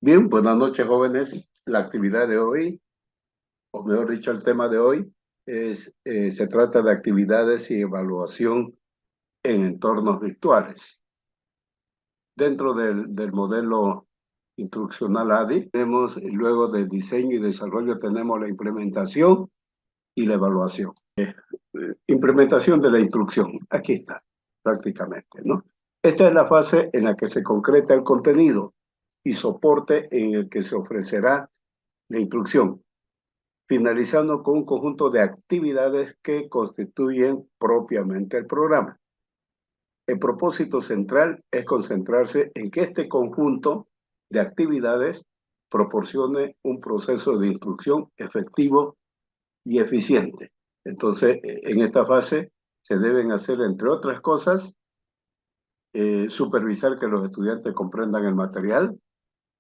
Bien, buenas noches, jóvenes. La actividad de hoy, o mejor dicho, el tema de hoy, se trata de actividades y evaluación en entornos virtuales. Dentro del modelo instruccional ADI, tenemos luego de diseño y desarrollo, tenemos la implementación y la evaluación. Implementación de la instrucción, aquí está, prácticamente, ¿no? Esta es la fase en la que se concreta el contenido y soporte en el que se ofrecerá la instrucción, finalizando con un conjunto de actividades que constituyen propiamente el programa. El propósito central es concentrarse en que este conjunto de actividades proporcione un proceso de instrucción efectivo y eficiente. Entonces, en esta fase se deben hacer, entre otras cosas, supervisar que los estudiantes comprendan el material.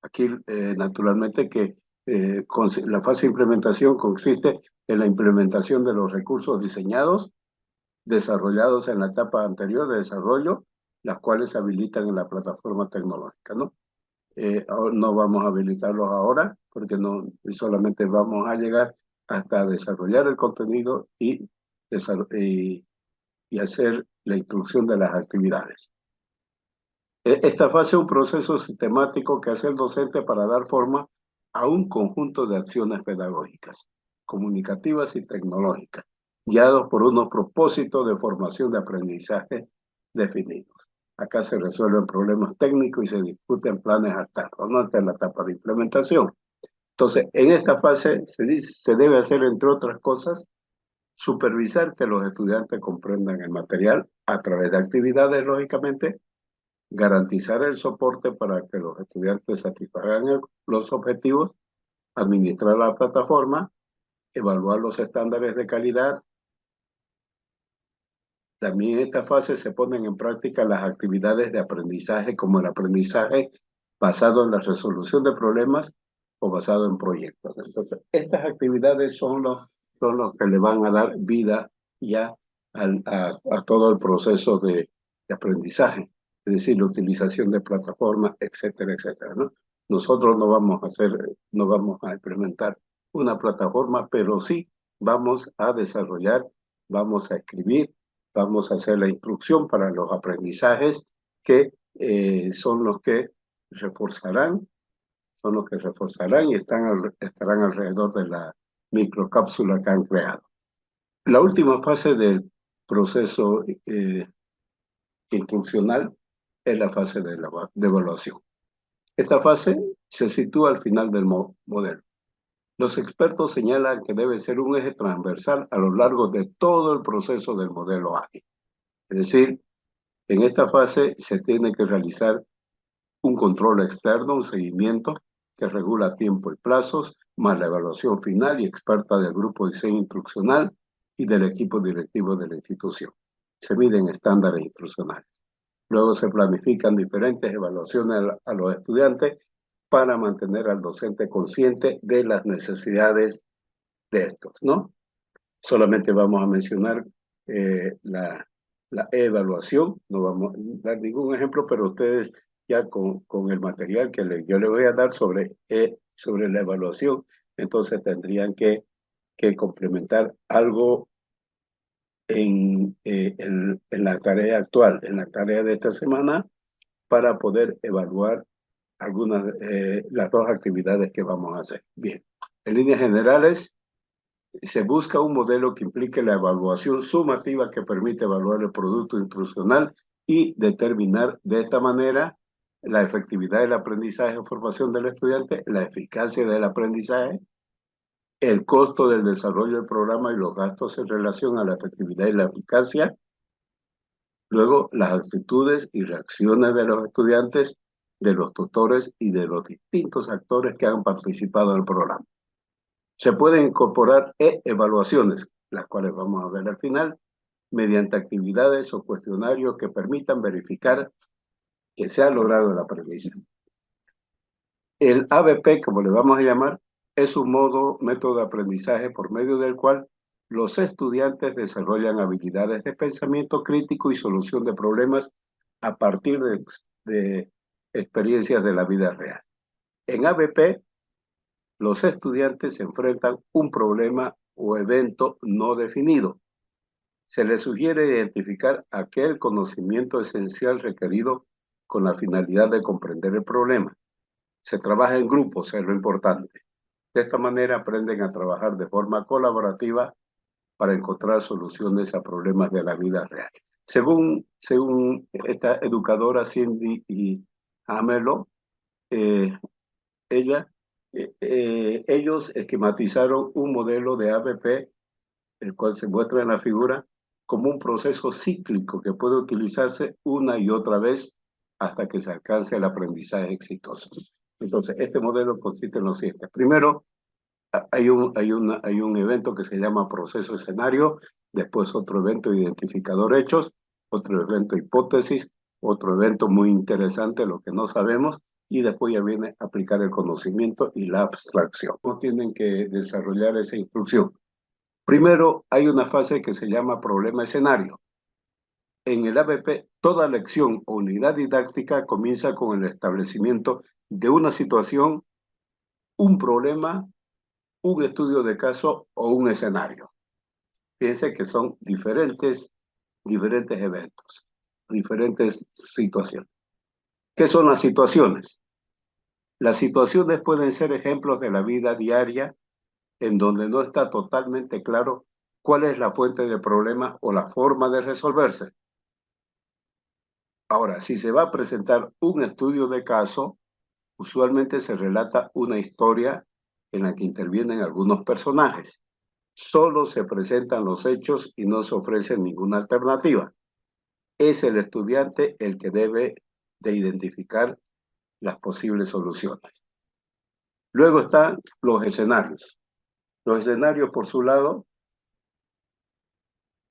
Aquí, naturalmente, que la fase de implementación consiste en la implementación de los recursos diseñados, desarrollados en la etapa anterior de desarrollo, las cuales se habilitan en la plataforma tecnológica, ¿no? No vamos a habilitarlos ahora, porque no solamente vamos a llegar hasta desarrollar el contenido y hacer la instrucción de las actividades. Esta fase es un proceso sistemático que hace el docente para dar forma a un conjunto de acciones pedagógicas, comunicativas y tecnológicas, guiados por unos propósitos de formación de aprendizaje definidos. Acá se resuelven problemas técnicos y se discuten planes alternos, ¿no? Esta es la etapa de implementación. Entonces, en esta fase se debe hacer, entre otras cosas, supervisar que los estudiantes comprendan el material a través de actividades, lógicamente, garantizar el soporte para que los estudiantes satisfagan los objetivos, administrar la plataforma, evaluar los estándares de calidad. También en esta fase se ponen en práctica las actividades de aprendizaje, como el aprendizaje basado en la resolución de problemas o basado en proyectos. Entonces, estas actividades son los que le van a dar vida ya a todo el proceso de aprendizaje, es decir, la utilización de plataformas, etcétera, etcétera, ¿no? Nosotros no vamos a implementar una plataforma, pero sí vamos a desarrollar, vamos a escribir, vamos a hacer la instrucción para los aprendizajes que son los que reforzarán, y estarán alrededor de la microcápsula que han creado. La última fase del proceso instruccional es la fase de evaluación. Esta fase se sitúa al final del modelo. Los expertos señalan que debe ser un eje transversal a lo largo de todo el proceso del modelo ágil. Es decir, en esta fase se tiene que realizar un control externo, un seguimiento que regula tiempo y plazos, más la evaluación final y experta del grupo de diseño instruccional y del equipo directivo de la institución. Se miden estándares instruccionales. Luego se planifican diferentes evaluaciones a los estudiantes para mantener al docente consciente de las necesidades de estos, ¿no? Solamente vamos a mencionar la evaluación, no vamos a dar ningún ejemplo, pero ustedes ya con el material que yo les voy a dar sobre la evaluación, entonces tendrían que complementar algo en la tarea actual, en la tarea de esta semana, para poder evaluar las dos actividades que vamos a hacer. Bien, en líneas generales, se busca un modelo que implique la evaluación sumativa que permite evaluar el producto instruccional y determinar de esta manera la efectividad del aprendizaje o formación del estudiante, la eficacia del aprendizaje, el costo del desarrollo del programa y los gastos en relación a la efectividad y la eficacia, luego las actitudes y reacciones de los estudiantes, de los tutores y de los distintos actores que han participado en el programa. Se pueden incorporar evaluaciones, las cuales vamos a ver al final, mediante actividades o cuestionarios que permitan verificar que se ha logrado el aprendizaje. El ABP, como le vamos a llamar, es un método de aprendizaje por medio del cual los estudiantes desarrollan habilidades de pensamiento crítico y solución de problemas a partir de experiencias de la vida real. En ABP, los estudiantes se enfrentan un problema o evento no definido. Se les sugiere identificar aquel conocimiento esencial requerido con la finalidad de comprender el problema. Se trabaja en grupos, es lo importante. De esta manera aprenden a trabajar de forma colaborativa para encontrar soluciones a problemas de la vida real. Según esta educadora Cindy y Amelo, eh, ellos esquematizaron un modelo de ABP, el cual se muestra en la figura, como un proceso cíclico que puede utilizarse una y otra vez hasta que se alcance el aprendizaje exitoso. Entonces, este modelo consiste en lo siguiente. Primero, hay un evento que se llama proceso escenario, después otro evento identificador hechos, otro evento hipótesis, otro evento muy interesante, lo que no sabemos, y después ya viene aplicar el conocimiento y la abstracción. ¿Cómo tienen que desarrollar esa instrucción? Primero, hay una fase que se llama problema escenario. En el ABP, toda lección o unidad didáctica comienza con el establecimiento de una situación, un problema, un estudio de caso o un escenario. Fíjense que son diferentes eventos, diferentes situaciones. ¿Qué son las situaciones? Las situaciones pueden ser ejemplos de la vida diaria en donde no está totalmente claro cuál es la fuente del problema o la forma de resolverse. Ahora, si se va a presentar un estudio de caso, usualmente se relata una historia en la que intervienen algunos personajes. Solo se presentan los hechos y no se ofrece ninguna alternativa. Es el estudiante el que debe de identificar las posibles soluciones. Luego están los escenarios. Los escenarios, por su lado,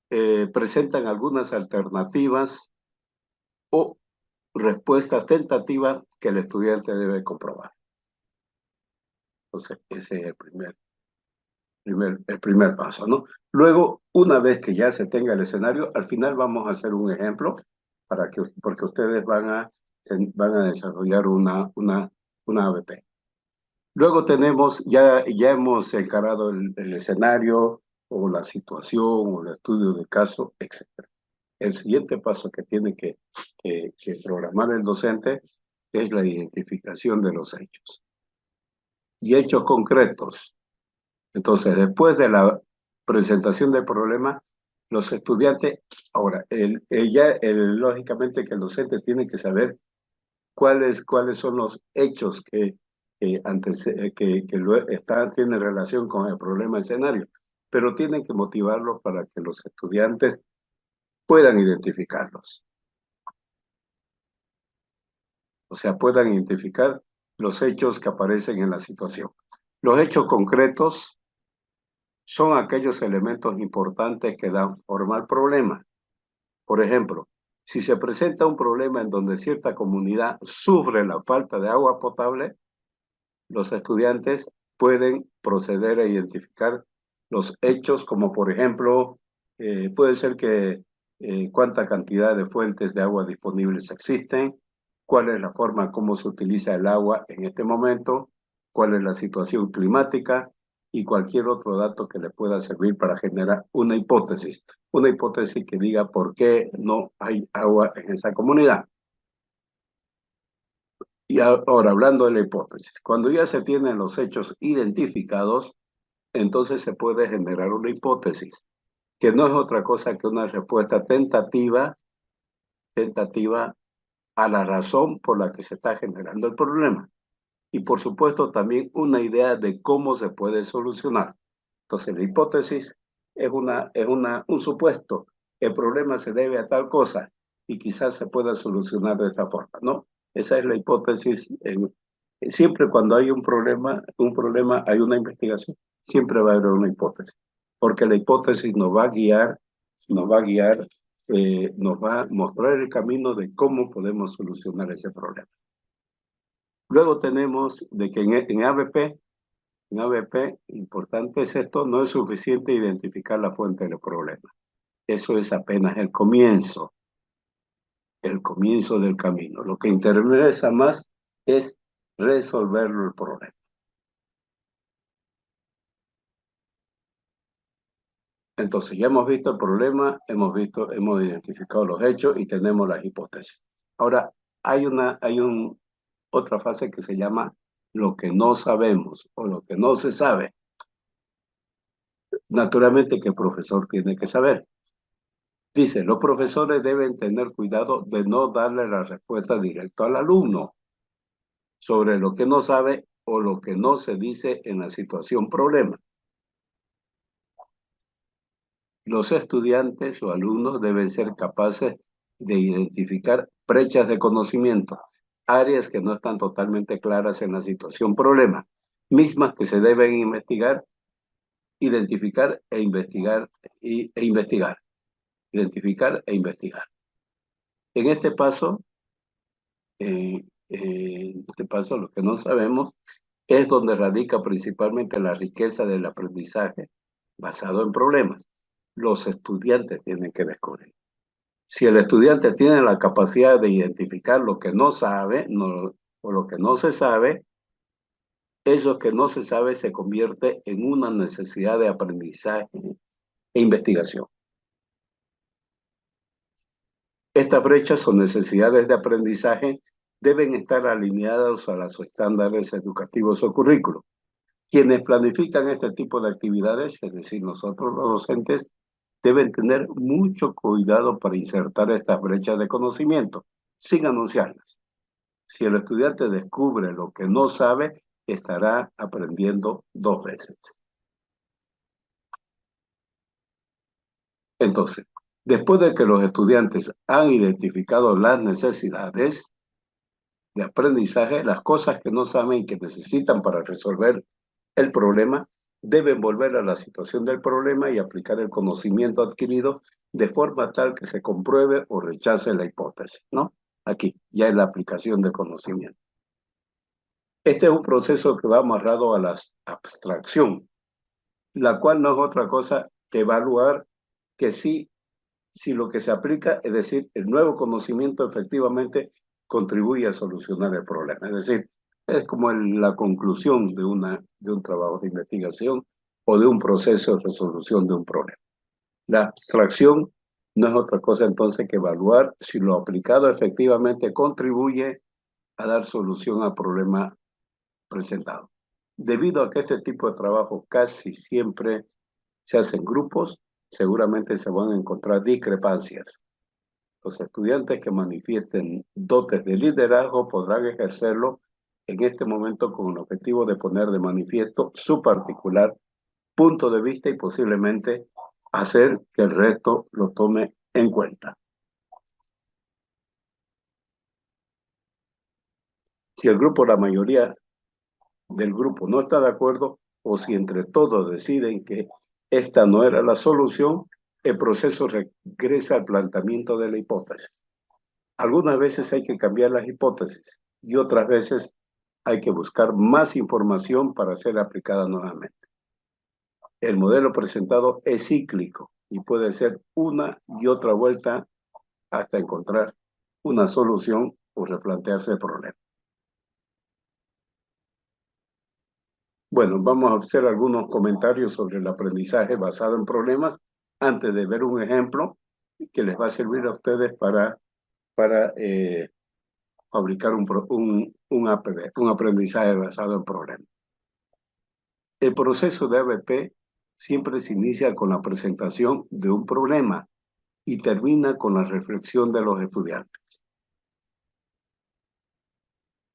presentan algunas alternativas o respuestas tentativas que el estudiante debe comprobar. Entonces, ese es el primer paso, ¿no? Luego, una vez que ya se tenga el escenario, al final vamos a hacer un ejemplo porque ustedes van a desarrollar una ABP. Luego ya hemos encarado el escenario o la situación o el estudio de caso, etc. El siguiente paso que tiene que programar el docente es la identificación de los hechos. Y hechos concretos. Entonces, después de la presentación del problema, los estudiantes, ahora, lógicamente que el docente tiene que saber cuáles son los hechos que tienen relación con el problema escenario, pero tienen que motivarlos para que los estudiantes puedan identificarlos. O sea, puedan identificar los hechos que aparecen en la situación. Los hechos concretos son aquellos elementos importantes que dan forma al problema. Por ejemplo, si se presenta un problema en donde cierta comunidad sufre la falta de agua potable, los estudiantes pueden proceder a identificar los hechos, como por ejemplo, puede ser que cuánta cantidad de fuentes de agua disponibles existen, cuál es la forma como se utiliza el agua en este momento, cuál es la situación climática y cualquier otro dato que le pueda servir para generar una hipótesis que diga por qué no hay agua en esa comunidad. Y ahora, hablando de la hipótesis, cuando ya se tienen los hechos identificados, entonces se puede generar una hipótesis, que no es otra cosa que una respuesta tentativa a la razón por la que se está generando el problema. Y por supuesto también una idea de cómo se puede solucionar. Entonces la hipótesis es un supuesto. El problema se debe a tal cosa y quizás se pueda solucionar de esta forma, ¿no? Esa es la hipótesis. Siempre cuando hay un problema hay una investigación, siempre va a haber una hipótesis, porque la hipótesis nos va a guiar, nos va a mostrar el camino de cómo podemos solucionar ese problema. Luego tenemos de que en ABP, importante es esto, no es suficiente identificar la fuente del problema. Eso es apenas el comienzo del camino. Lo que interesa más es resolverlo el problema. Entonces, ya hemos visto el problema, hemos identificado los hechos y tenemos las hipótesis. Ahora, otra fase que se llama lo que no sabemos o lo que no se sabe. Naturalmente que el profesor tiene que saber. Dice, los profesores deben tener cuidado de no darle la respuesta directa al alumno sobre lo que no sabe o lo que no se dice en la situación problema. Los estudiantes o alumnos deben ser capaces de identificar brechas de conocimiento, áreas que no están totalmente claras en la situación problema, mismas que se deben investigar, identificar e investigar, identificar e investigar. En este paso, lo que no sabemos es donde radica principalmente la riqueza del aprendizaje basado en problemas. Los estudiantes tienen que descubrir. Si el estudiante tiene la capacidad de identificar lo que no sabe o lo que no se sabe, eso que no se sabe se convierte en una necesidad de aprendizaje e investigación. Estas brechas o necesidades de aprendizaje deben estar alineadas a los estándares educativos o currículos. Quienes planifican este tipo de actividades, es decir, nosotros los docentes, deben tener mucho cuidado para insertar estas brechas de conocimiento, sin anunciarlas. Si el estudiante descubre lo que no sabe, estará aprendiendo dos veces. Entonces, después de que los estudiantes han identificado las necesidades de aprendizaje, las cosas que no saben y que necesitan para resolver el problema, deben volver a la situación del problema y aplicar el conocimiento adquirido de forma tal que se compruebe o rechace la hipótesis, ¿no? Aquí, ya es la aplicación del conocimiento. Este es un proceso que va amarrado a la abstracción, la cual no es otra cosa que evaluar que si lo que se aplica, es decir, el nuevo conocimiento efectivamente contribuye a solucionar el problema. Es decir, es como la conclusión de un trabajo de investigación o de un proceso de resolución de un problema. La abstracción no es otra cosa entonces que evaluar si lo aplicado efectivamente contribuye a dar solución al problema presentado. Debido a que este tipo de trabajo casi siempre se hace en grupos, seguramente se van a encontrar discrepancias. Los estudiantes que manifiesten dotes de liderazgo podrán ejercerlo en este momento con el objetivo de poner de manifiesto su particular punto de vista y posiblemente hacer que el resto lo tome en cuenta. Si el grupo, la mayoría del grupo no está de acuerdo o si entre todos deciden que esta no era la solución, el proceso regresa al planteamiento de la hipótesis. Algunas veces hay que cambiar las hipótesis y otras veces hay que buscar más información para ser aplicada nuevamente. El modelo presentado es cíclico y puede ser una y otra vuelta hasta encontrar una solución o replantearse el problema. Bueno, vamos a hacer algunos comentarios sobre el aprendizaje basado en problemas antes de ver un ejemplo que les va a servir a ustedes para fabricar un aprendizaje basado en problemas. El proceso de ABP siempre se inicia con la presentación de un problema y termina con la reflexión de los estudiantes.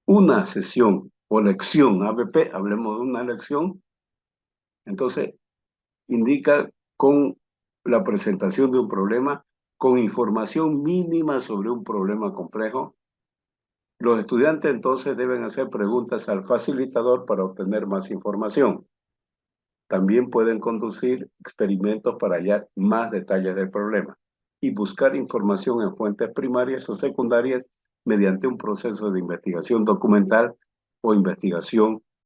Una sesión o lección ABP, hablemos de una lección, entonces indica con la presentación de un problema con información mínima sobre un problema complejo. Los estudiantes entonces deben hacer preguntas al facilitador para obtener más información. También pueden conducir experimentos para hallar más detalles del problema y buscar información en fuentes primarias o secundarias mediante un proceso de investigación documental o investigación